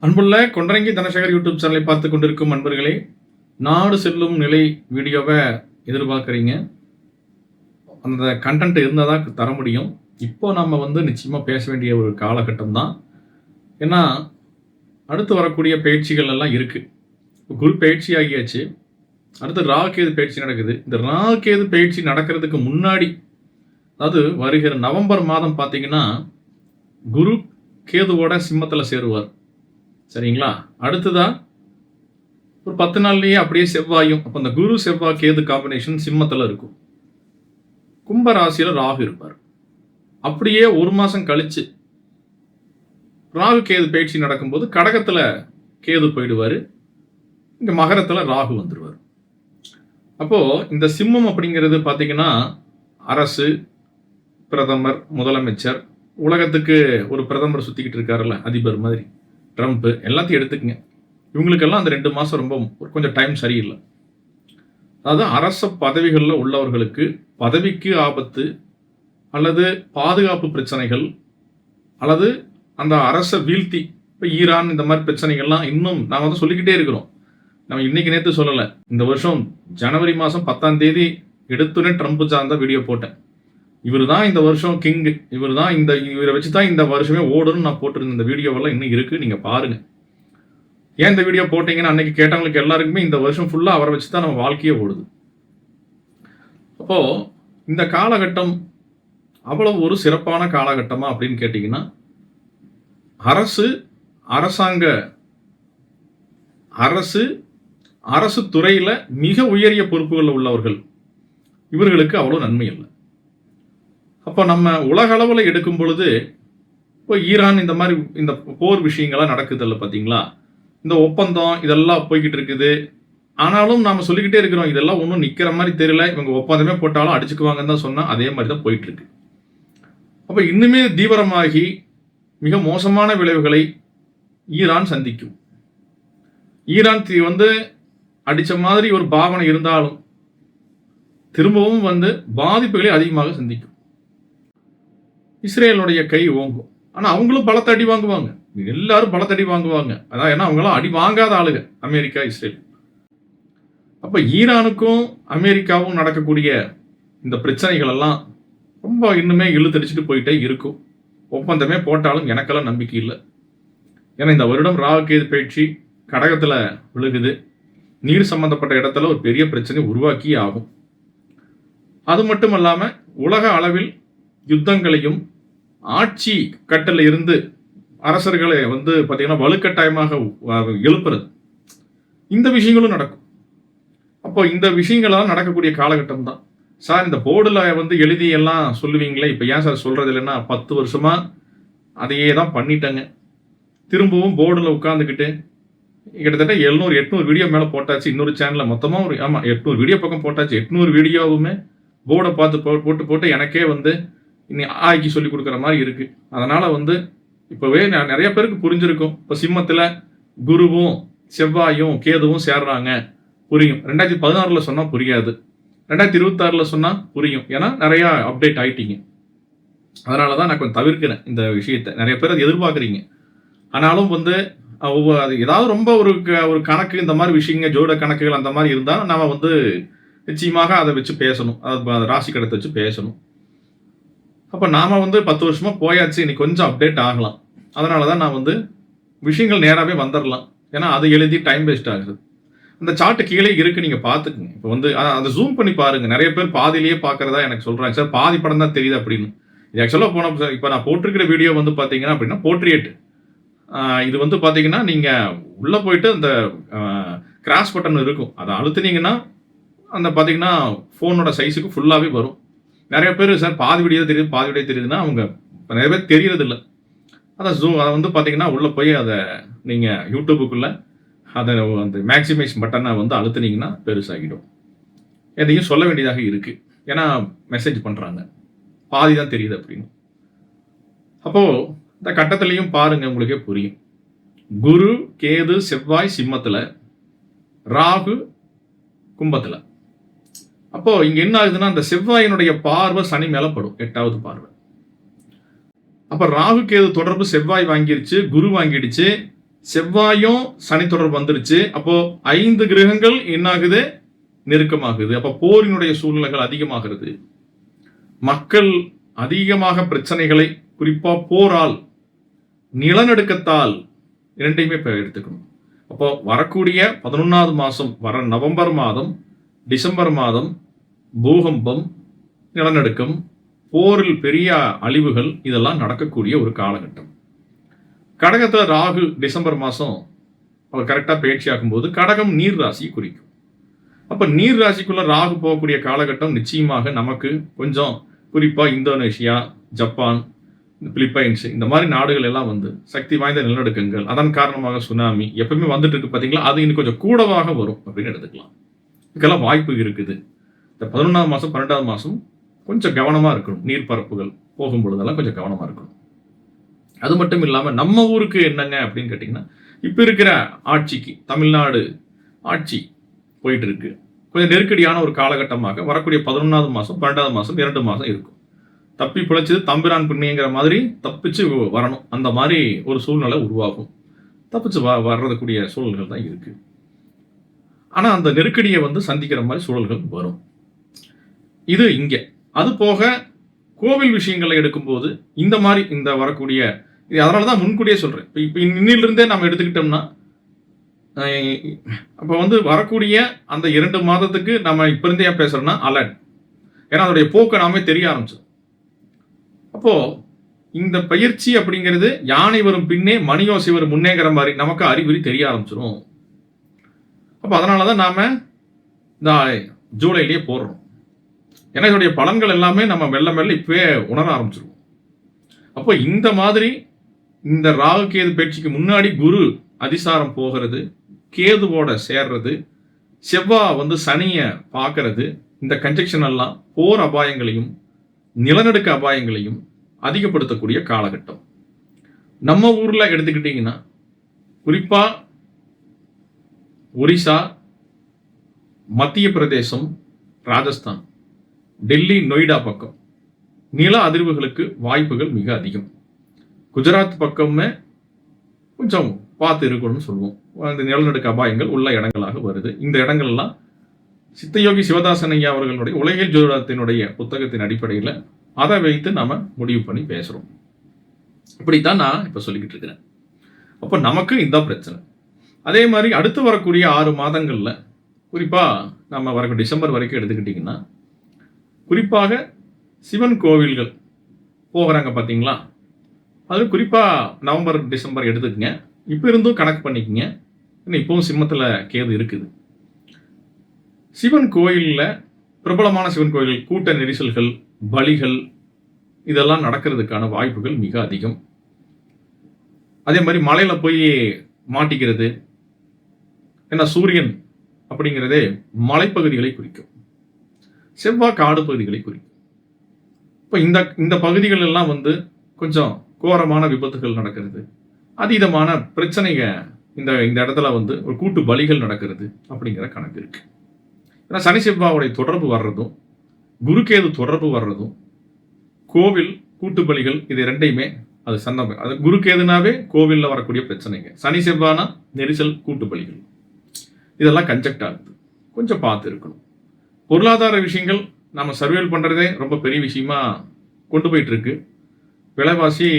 அன்புள்ள கொண்டரங்கி தனசேகர் யூடியூப் சேனலை பார்த்து கொண்டிருக்கும் அன்பர்களே, நாடு செல்லும் நிலை வீடியோவை எதிர்பார்க்குறீங்க. அந்த கண்டென்ட் இருந்தால் தான் தர முடியும். இப்போ நம்ம நிச்சயமாக பேச வேண்டிய ஒரு காலகட்டம் தான். ஏன்னா அடுத்து வரக்கூடிய பயிற்சிகள் எல்லாம் இருக்குது. குரு பயிற்சி ஆகியாச்சு. அடுத்து ராகுகேது பயிற்சி நடக்குது. இந்த ராகுகேது பயிற்சி நடக்கிறதுக்கு முன்னாடி, அதாவது வருகிற நவம்பர் மாதம் பார்த்தீங்கன்னா, குரு கேதுவோட சிம்மத்தில் சேருவார். சரிங்களா? அடுத்ததா ஒரு 10 நாள்லயே அப்படியே செவ்வாயும், அப்போ அந்த குரு செவ்வாய் கேது காம்பினேஷன் சிம்மத்தில் இருக்கும். கும்ப ராசியில் ராகு இருப்பார். அப்படியே ஒரு மாதம் கழிச்சு ராகு கேது பயிற்சி நடக்கும்போது கடகத்தில் கேது போயிடுவார். இங்கே மகரத்தில் ராகு வந்துடுவார். அப்போது இந்த சிம்மம் அப்படிங்கிறது பார்த்தீங்கன்னா, அரசு, பிரதமர், முதலமைச்சர், உலகத்துக்கு ஒரு பிரதமர் சுற்றிக்கிட்டு இருக்காருல்ல, அதிபர் மாதிரி, ட்ரம்ப்பு, எல்லாத்தையும் எடுத்துக்கங்க. இவங்களுக்கெல்லாம் அந்த 2 மாதம் ரொம்ப கொஞ்சம் டைம் சரியில்லை. அதாவது அரச பதவிகளில் உள்ளவர்களுக்கு பதவிக்கு ஆபத்து அல்லது பாதுகாப்பு பிரச்சனைகள் அல்லது அந்த அரசை வீழ்த்தி, இப்போ ஈரான் இந்த மாதிரி பிரச்சனைகள்லாம் இன்னும் நாம் சொல்லிக்கிட்டே இருக்கிறோம். நம்ம இன்னைக்கு நேற்று சொல்லலை. இந்த வருஷம் ஜனவரி மாதம் 10ஆம் தேதி எடுத்துனே ட்ரம்ப் சார்ந்த வீடியோ போட்டேன். இவர் தான் இந்த வருஷம் கிங், இவரை வச்சு தான் இந்த வருஷமே ஓடுன்னு நான் போட்டிருந்த இந்த வீடியோவெல்லாம் இன்னும் இருக்குது, நீங்கள் பாருங்கள். ஏன் இந்த வீடியோ போட்டிங்கன்னு அன்னைக்கு கேட்டவங்களுக்கு எல்லாருக்குமே இந்த வருஷம் ஃபுல்லாக அவரை வச்சு தான் நம்ம வாழ்க்கையே ஓடுது. அப்போது இந்த காலகட்டம் அவ்வளவு ஒரு சிறப்பான காலகட்டமா அப்படின்னு கேட்டிங்கன்னா, அரசு துறையில் மிக உயரிய பொறுப்புகளில் உள்ளவர்கள், இவர்களுக்கு அவ்வளோ நன்மை இல்லை. அப்போ நம்ம உலக அளவில் எடுக்கும் பொழுது, இப்போ ஈரான் இந்த மாதிரி இந்த போர் விஷயங்கள்லாம் நடக்குதில்ல பார்த்தீங்களா, இந்த ஒப்பந்தம் இதெல்லாம் போய்கிட்டு இருக்குது. ஆனாலும் நாம் சொல்லிக்கிட்டே இருக்கிறோம், இதெல்லாம் ஒன்றும் நிற்கிற மாதிரி தெரியல, இவங்க ஒப்பந்தமே போட்டாலும் அடிச்சுக்குவாங்கன்னு தான் சொன்னால் அதே மாதிரி தான் போயிட்டுருக்கு. அப்போ இன்னுமே தீவிரமாகி மிக மோசமான விளைவுகளை ஈரான் சந்திக்கும். ஈரான் அடித்த மாதிரி ஒரு பாவனை இருந்தாலும் திரும்பவும் பாதிப்புகளை அதிகமாக சந்திக்கும். இஸ்ரேலுடைய கை ஓங்கும். ஆனால் அவங்களும் பலத்தடி வாங்குவாங்க. எல்லாரும் பலத்தடி வாங்குவாங்க. அதான், ஏன்னா அவங்களாம் அடி வாங்காத ஆளுங்க, அமெரிக்கா, இஸ்ரேல். அப்போ ஈரானுக்கும் அமெரிக்காவும் நடக்கக்கூடிய இந்த பிரச்சனைகள் எல்லாம் ரொம்ப இன்னுமே இழுத்தடிச்சுட்டு போயிட்டே இருக்கும். ஒப்பந்தமே போட்டாலும் எனக்கெல்லாம் நம்பிக்கை இல்லை. ஏன்னா இந்த வருடம் ராகு கேது பயிற்சி கடகத்தில் விழுகுது. நீர் சம்பந்தப்பட்ட இடத்துல ஒரு பெரிய பிரச்சனை உருவாக்கியே ஆகும். அது மட்டும் இல்லாமல் உலக அளவில் யுத்தங்களையும் ஆட்சி கட்டல இருந்து அரசர்களை பார்த்தீங்கன்னா வலுக்கட்டாயமாக எழுப்புறது, இந்த விஷயங்களும் நடக்கும். அப்போ இந்த விஷயங்களால் நடக்கக்கூடிய காலகட்டம் தான். சார், இந்த போர்டில் எழுதி எல்லாம் சொல்லுவீங்களே, இப்போ ஏன் சார் சொல்கிறது இல்லைன்னா, 10 வருஷமாக அதையே தான் பண்ணிட்டேங்க. திரும்பவும் போர்டில் உட்காந்துக்கிட்டு கிட்டத்தட்ட 700-800 வீடியோ மேலே போட்டாச்சு. இன்னொரு சேனலில் மொத்தமாக 800 வீடியோ பக்கம் போட்டாச்சு. 800 வீடியோவுமே போர்டை பார்த்து போட்டு எனக்கே இன்னி ஆக்கி சொல்லி கொடுக்குற மாதிரி இருக்குது. அதனால் இப்போவே நிறைய பேருக்கு புரிஞ்சிருக்கும். இப்போ சிம்மத்தில் குருவும் செவ்வாயும் கேதுவும் சேர்றாங்க, புரியும். 2016 சொன்னால் புரியாது, 2026 சொன்னால் புரியும். ஏன்னா நிறையா அப்டேட் ஆகிட்டீங்க. அதனால தான் நான் கொஞ்சம் தவிர்க்கிறேன் இந்த விஷயத்தை. நிறைய பேர் அதை எதிர்பார்க்குறீங்க. ஆனாலும் அது ஏதாவது ரொம்ப ஒரு கணக்கு, இந்த மாதிரி விஷயங்கள், ஜோட கணக்குகள் அந்த மாதிரி இருந்தால் நாம் நிச்சயமாக அதை வச்சு பேசணும். அது ராசி கடத்தை வச்சு பேசணும். அப்போ நாம் 10 வருஷமாக போயாச்சு, இன்னைக்கு கொஞ்சம் அப்டேட் ஆகலாம். அதனால தான் நான் விஷயங்கள் நேராகவே வந்துடலாம். ஏன்னா அது எழுதி டைம் வேஸ்ட் ஆகுது. அந்த சார்ட்டு கீழே இருக்குது, நீங்கள் பார்த்துக்குங்க. இப்போ அதை ஜூம் பண்ணி பாருங்கள். நிறைய பேர் பாதியிலேயே பார்க்குறதா எனக்கு சொல்கிறாங்க, சார் பாதி படம் தான் தெரியுது அப்படின்னு. இது ஆக்சுவலாக போனால் இப்போ நான் போட்டிருக்கிற வீடியோ பார்த்தீங்கன்னா அப்படின்னா போர்ட்ரேட். இது பார்த்தீங்கன்னா நீங்கள் உள்ளே போயிட்டு அந்த கிராஸ் பட்டன் இருக்கும், அதை அழுத்துனீங்கன்னா அந்த பார்த்தீங்கன்னா ஃபோனோட சைஸுக்கு ஃபுல்லாகவே வரும். நிறைய பேர் சார் பாதி வீடியோ தெரியுதுன்னா அவங்க நிறைய பேர் தெரியறதில்லை. அதை பார்த்தீங்கன்னா உள்ளே போய் அதை நீங்கள் யூடியூபுக்குள்ளே அதை அந்த மேக்ஸிமைஸ் பட்டனை அழுத்துனீங்கன்னா பெருசாகிடும். எதையும் சொல்ல வேண்டியதாக இருக்குது, ஏன்னா மெசேஜ் பண்ணுறாங்க, பாதி தான் தெரியுது அப்படின்னு. அப்போது இந்த கட்டத்துலையும் பாருங்கள், உங்களுக்கே புரியும். குரு கேது செவ்வாய் சிம்மத்தில், ராகு கும்பத்தில். அப்போ இங்க என்ன ஆகுதுன்னா, அந்த செவ்வாயினுடைய பார்வை சனி மேல படும், 8வது பார்வை. அப்ப ராகு கேது தொடர்பு செவ்வாய் வாங்கிருச்சு, குரு வாங்கிடுச்சு. செவ்வாயும் சனி தொடர்பு வந்துருச்சு. அப்போ 5 கிரகங்கள் என்ன ஆகுது? நெருக்கமாகுது. அப்ப போரினுடைய சூழ்நிலைகள் அதிகமாகிறது. மக்கள் அதிகமாக பிரச்சனைகளை, குறிப்பா போரால், நிலநடுக்கத்தால், இரண்டையுமே இப்ப எடுத்துக்கணும். அப்போ வரக்கூடிய 11வது மாசம், வர நவம்பர் மாதம், டிசம்பர் மாதம் பூகம்பம், நிலநடுக்கம், போரில் பெரிய அழிவுகள் இதெல்லாம் நடக்கக்கூடிய ஒரு காலகட்டம். கடகத்துல ராகு டிசம்பர் மாசம் அவர் கரெக்டா பயிற்சி ஆகும்போது கடகம் நீர் ராசியை குறிக்கும். அப்ப நீர் ராசிக்குள்ள ராகு போகக்கூடிய காலகட்டம் நிச்சயமாக நமக்கு கொஞ்சம், குறிப்பா இந்தோனேஷியா, ஜப்பான், பிலிப்பைன்ஸ் இந்த மாதிரி நாடுகள் எல்லாம் வந்து சக்தி வாய்ந்த நிலநடுக்கங்கள், அதன் காரணமாக சுனாமி எப்பவுமே வந்துட்டு இருக்கு பாத்தீங்களா, அது இன்னும் கொஞ்சம் கூடவாக வரும் அப்படின்னு எடுத்துக்கலாம். இதுக்கெல்லாம் வாய்ப்பு இருக்குது. இந்த 11ஆம் மாசம் 12ஆம் மாசம் கொஞ்சம் கவனமா இருக்கணும். நீர்ப்பரப்புகள் போகும் பொழுதெல்லாம் கொஞ்சம் கவனமா இருக்கணும். அது மட்டும் இல்லாம நம்ம ஊருக்கு என்னங்க அப்படின்னு கேட்டீங்கன்னா, இப்ப இருக்கிற ஆட்சிக்கு, தமிழ்நாடு ஆட்சி போயிட்டு இருக்கு. கொஞ்சம் நெருக்கடியான ஒரு காலகட்டமாக வரக்கூடிய 11ஆவது மாசம் 12ஆவது மாசம் 2 மாசம் இருக்கும். தப்பி பிழைச்சது தம்பிரான் புண்ணியங்கிற மாதிரி தப்பிச்சு வரணும். அந்த மாதிரி ஒரு சூழ்நிலை உருவாகும். தப்பிச்சு வர்றதுக்கூடிய சூழல்கள் தான் இருக்கு. ஆனா அந்த நெருக்கடியை வந்து சந்திக்கிற மாதிரி சூழல்கள் வரும். இது இங்க. அது போக கோவில் விஷயங்களை எடுக்கும்போது இந்த மாதிரி இந்த வரக்கூடிய, அதனால தான் முன்கூட்டியே சொல்றேன். இப்போ இன்னிலிருந்தே நம்ம எடுத்துக்கிட்டோம்னா, அப்போ வந்து வரக்கூடிய அந்த 2 மாதத்துக்கு நம்ம இப்ப இருந்தே ஏன் பேசுறோம்னா அலர்ட். ஏன்னா அதோடைய போக்கை நாமே தெரிய ஆரம்பிச்சோம். அப்போ இந்த பயிற்சி அப்படிங்கிறது யானை வரும் பின்னே மணியோசை வரும் முன்னேங்கிற மாதிரி நமக்கு அறிகுறி தெரிய ஆரம்பிச்சிடும். அப்போ அதனால தான் நாம இந்த ஜூலைலேயே போடுறோம். ஏன்னா இதோடைய பலன்கள் எல்லாமே நம்ம மெல்ல மெல்ல இப்பவே உணர ஆரம்பிச்சிருவோம். அப்போ இந்த மாதிரி இந்த ராகு கேது பயிற்சிக்கு முன்னாடி குரு அதிசாரம் போகிறது, கேதுவோட சேர்றது, செவ்வாய் வந்து சனியை பார்க்கறது, இந்த கன்ஜெக்ஷன் எல்லாம் போர் அபாயங்களையும் நிலநடுக்க அபாயங்களையும் அதிகப்படுத்தக்கூடிய காலகட்டம். நம்ம ஊர்ல எடுத்துக்கிட்டீங்கன்னா குறிப்பா ஒரிசா, மத்திய பிரதேசம், ராஜஸ்தான், டெல்லி, நொய்டா பக்கம் நில அதிர்வுகளுக்கு வாய்ப்புகள் மிக அதிகம். குஜராத் பக்கமே கொஞ்சம் பார்த்து இருக்கணும்னு சொல்லுவோம். அந்த நிலநடுக்க அபாயங்கள் உள்ள இடங்களாக வருது. இந்த இடங்கள்லாம் சித்தயோகி சிவதாசன் ஐயா அவர்களுடைய உலகியல் ஜோதிடத்தினுடைய புத்தகத்தின் அடிப்படையில் அதை வைத்து நாம முடிவு பண்ணி பேசுறோம். இப்படித்தான் நான் இப்ப சொல்லிக்கிட்டு இருக்கிறேன். அப்போ நமக்கு இந்த பிரச்சனை. அதே மாதிரி அடுத்து வரக்கூடிய 6 மாதங்கள்ல, குறிப்பா நம்ம வரக்கூடிய டிசம்பர் வரைக்கும் எடுத்துக்கிட்டீங்கன்னா, குறிப்பாக சிவன் கோவில்கள் போகிறாங்க பார்த்தீங்களா, அது குறிப்பா நவம்பர் டிசம்பர் எடுத்துக்கங்க. இப்போ இருந்தும் கணக்கு பண்ணிக்கங்க. இப்பவும் சிம்மத்தில் கேது இருக்குது. சிவன் கோயிலில், பிரபலமான சிவன் கோயில்கள் கூட்ட நெரிசல்கள், பலிகள் இதெல்லாம் நடக்கிறதுக்கான வாய்ப்புகள் மிக அதிகம். அதே மாதிரி மலையில போய் மாட்டிக்கிறது, ஏன்னா சூரியன் அப்படிங்கிறதே மலைப்பகுதிகளை குறிக்கும், செவ்வாய் காடு பகுதிகளை குறிக்கும். இப்போ இந்த பகுதிகள் எல்லாம் வந்து கொஞ்சம் கோரமான விபத்துகள் நடக்கிறது, அதீதமான பிரச்சனைங்க இந்த இடத்துல வந்து ஒரு கூட்டு பலிகள் நடக்கிறது அப்படிங்கிற கணக்கு இருக்கு. ஏன்னா சனி செவ்வாவுடைய தொடர்பு வர்றதும், குருகேது தொடர்பு வர்றதும், கோவில் கூட்டு பலிகள் இது ரெண்டையுமே அது சந்தம். அது குருகேதுனாவே கோவிலில் வரக்கூடிய பிரச்சனைங்க, சனி செவ்வானா நெரிசல் கூட்டு பலிகள், இதெல்லாம் கன்ஜெக்ட் ஆகுது. கொஞ்சம் பார்த்து இருக்கணும். பொருளாதார விஷயங்கள் நம்ம சர்வேல் பண்ணுறதே ரொம்ப பெரிய விஷயமா கொண்டு போயிட்டு இருக்கு. விலைவாசி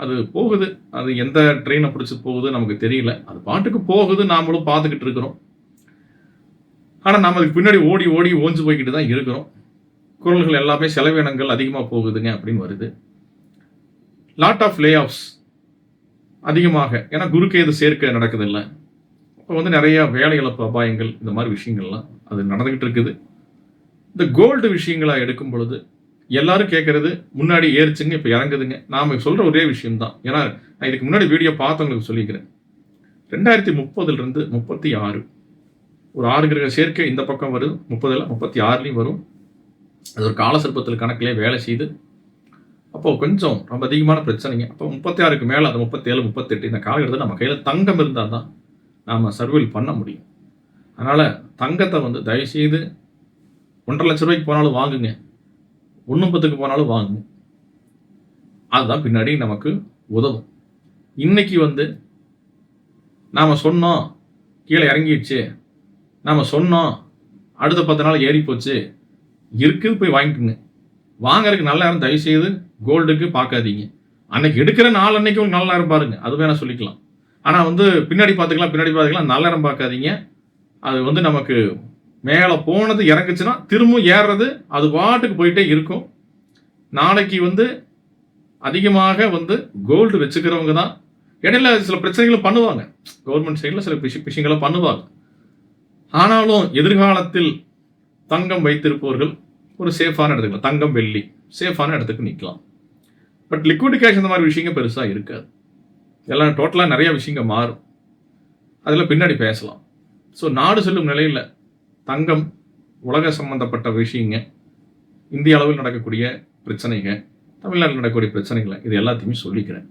அது போகுது, அது எந்த ட்ரெயினை பிடிச்சி போகுது நமக்கு தெரியல, அது பாட்டுக்கு போகுது, நாமளும் பார்த்துக்கிட்டு இருக்கிறோம். ஆனால் நம்ம அதுக்கு பின்னாடி ஓடி ஓடி ஓஞ்சு போய்கிட்டு தான் இருக்கிறோம். குரல்கள் எல்லாமே செலவினங்கள் அதிகமாக போகுதுங்க அப்படின்னு வருது. லாட் ஆஃப் லே ஆஃப்ஸ் அதிகமாக, ஏன்னா குருகேது சேர்க்கை நடக்குது இல்லை, இப்போ வந்து நிறைய வேலை இழப்பு அபாயங்கள் இந்த மாதிரி விஷயங்கள்லாம் அது நடந்துகிட்டு இருக்குது. இந்த கோல்டு விஷயங்களா எடுக்கும் பொழுது எல்லாரும் கேட்கறது முன்னாடி ஏறிச்சுங்க, இப்போ இறங்குதுங்க. நாம சொல்ற ஒரே விஷயம்தான். ஏன்னா நான் இதுக்கு முன்னாடி வீடியோ பார்த்தவங்களுக்கு சொல்லிக்கிறேன். 2030 36 ஒரு 6 கிரக சேர்க்கை இந்த பக்கம் வரும், 30 36 வரும். அது ஒரு காலசர்ப்பத்தில் கணக்கிலே வேலை செய்து அப்போ கொஞ்சம் ரொம்ப அதிகமான பிரச்சனைங்க. அப்போ 36க்கு மேலே, அது 37 38 இந்த காலகட்டத்தில் நம்ம கையில் தங்கம் இருந்தால் தான் நாம் சர்வைவ் பண்ண முடியும். அதனால் தங்கத்தை வந்து தயவுசெய்து 1,50,000 ரூபாய்க்கு போனாலும் வாங்குங்க, 1,10க்கு போனாலும் வாங்குங்க. அதுதான் பின்னாடி நமக்கு உதவும். இன்னைக்கு வந்து நாம் சொன்னோம் கீழே இறங்கிடுச்சு, நாம் சொன்னோம் அடுத்த 10 நாள் ஏறி போச்சு, இருக்குது போய் வாங்கிக்கோங்க. வாங்குறதுக்கு நல்ல நேரம் தயவுசெய்து கோல்டுக்கு பார்க்காதீங்க. அன்னைக்கு எடுக்கிற நாள் அன்னைக்கு உங்களுக்கு நல்ல நேரம் பாருங்க, அது வேணா சொல்லிக்கலாம். ஆனால் பின்னாடி பார்த்துக்கலாம், நல்ல நேரம் பார்க்காதீங்க. அது நமக்கு மேலே போனது இறங்குச்சுன்னா திரும்ப ஏறுறது அது பாட்டுக்கு போயிட்டே இருக்கும். நாளைக்கு அதிகமாக கோல்டு வச்சுக்கிறவங்க தான் இடையில சில பிரச்சனைகளும் பண்ணுவாங்க. கவர்மெண்ட் சைடில் சில விஷயங்களை பண்ணுவாங்க. ஆனாலும் எதிர்காலத்தில் தங்கம் வைத்திருப்பவர்கள் ஒரு சேஃபான இடத்துக்கு, தங்கம் வெள்ளி சேஃபான இடத்துக்கு நிற்கலாம். பட் லிக்விட் கேஷ் இந்த மாதிரி விஷயங்கள் பெருசாக இருக்காது. எல்லாம் டோட்டலாக நிறைய விஷயங்கள் மாறும், அதில் பின்னாடி பேசலாம். ஸோ நாடு செல்லும் நிலையில் தங்கம் உலக சம்பந்தப்பட்ட விஷயங்க, இந்திய அளவில் நடக்கக்கூடிய பிரச்சனைகள், தமிழ்நாட்டில் நடக்கக்கூடிய பிரச்சனைகளை இது எல்லாத்தையுமே சொல்லிக்கிறேன்.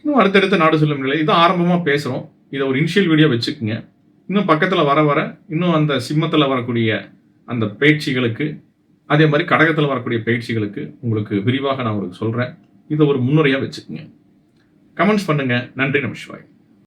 இன்னும் அடுத்தடுத்த நாடு செல்லும் நிலை இது ஆரம்பமாக பேசுகிறோம். இதை ஒரு இனிஷியல் வீடியோ வச்சுக்கோங்க. இன்னும் பக்கத்தில் வர இன்னும் அந்த சிம்மத்தில் வரக்கூடிய அந்த பயிற்சிகளுக்கு, அதே மாதிரி கடகத்தில் வரக்கூடிய பயிற்சிகளுக்கு உங்களுக்கு விரிவாக நான் உங்களுக்கு சொல்கிறேன். இதை ஒரு முன்னுரையாக வச்சுக்கோங்க. கமெண்ட்ஸ் பண்ணுங்கள். நன்றி. நமஸ்காரம்.